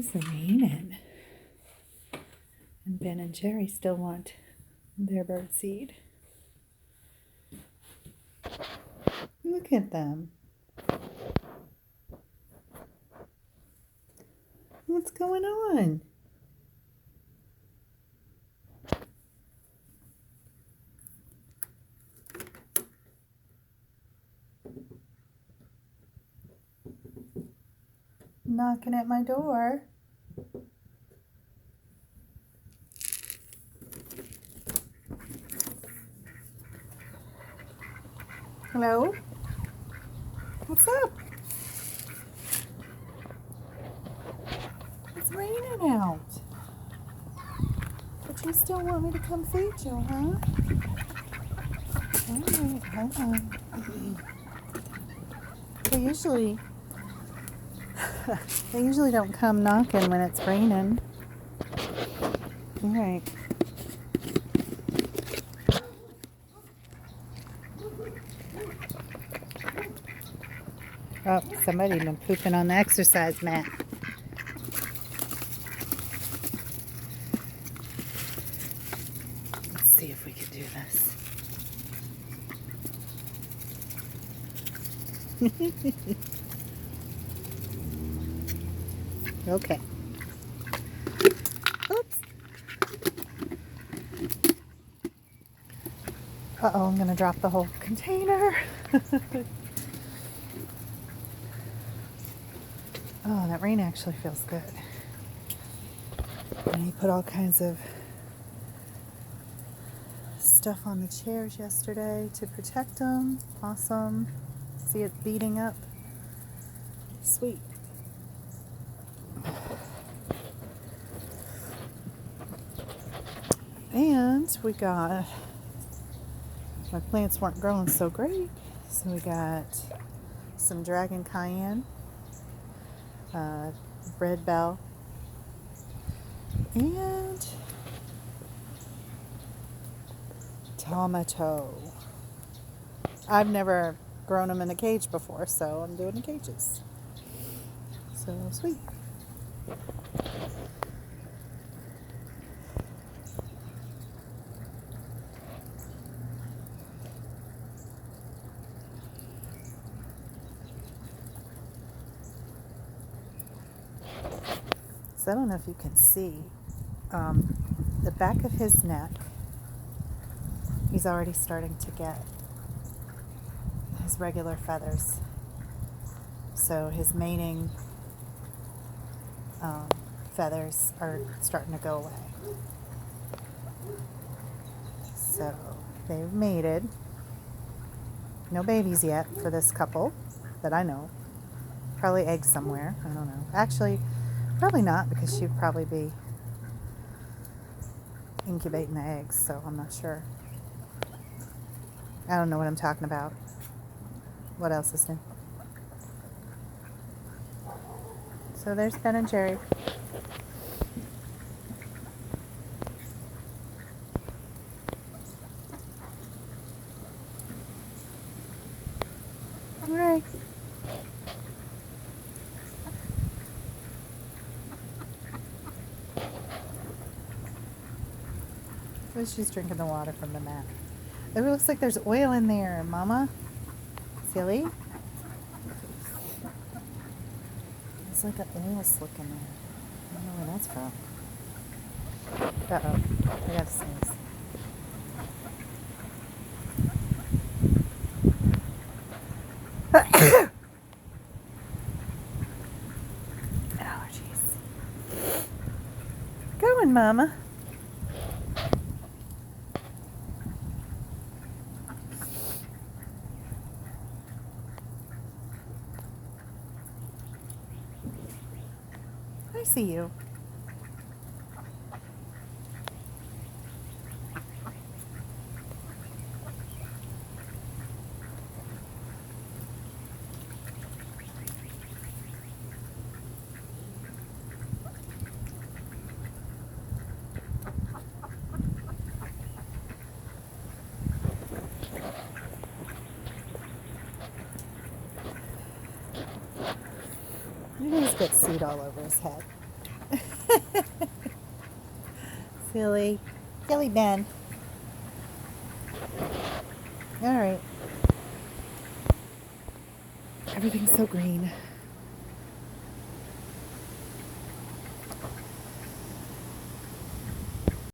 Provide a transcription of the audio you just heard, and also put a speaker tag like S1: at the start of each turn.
S1: It's raining. And Ben and Jerry still want their bird seed. Look at them. What's going on? Knocking at my door. Hello? What's up? It's raining out. But you still want me to come feed you, huh? Alright, hold on. They usually don't come knocking when it's raining. Alright. Oh, somebody been pooping on the exercise mat. Let's see if we can do this. Okay. Oops. Uh-oh, I'm gonna drop the whole container. Oh, that rain actually feels good. And he put all kinds of stuff on the chairs yesterday to protect them. Awesome. See it beating up. Sweet. And we got, my plants weren't growing so great, so we got some Dragon Cayenne, Red Bell, and tomato. I've never grown them in a cage before, so I'm doing the cages. So sweet. So I don't know if you can see the back of his neck. He's already starting to get his regular feathers. So his mating feathers are starting to go away. So they've mated. No babies yet for this couple that I know. Probably eggs somewhere. I don't know. Actually, probably not, because she'd probably be incubating the eggs, so I'm not sure. I don't know what I'm talking about. What else is new? So there's Ben and Jerry. All right. So she's drinking the water from the mat. It looks like there's oil in there, Mama. Silly. It's like an oil slick in there. I don't know where that's from. Uh-oh. I gotta sneeze. Allergies. Going, Mama. I see you. He's got seed all over his head. Silly. Silly Ben. All right. Everything's so green.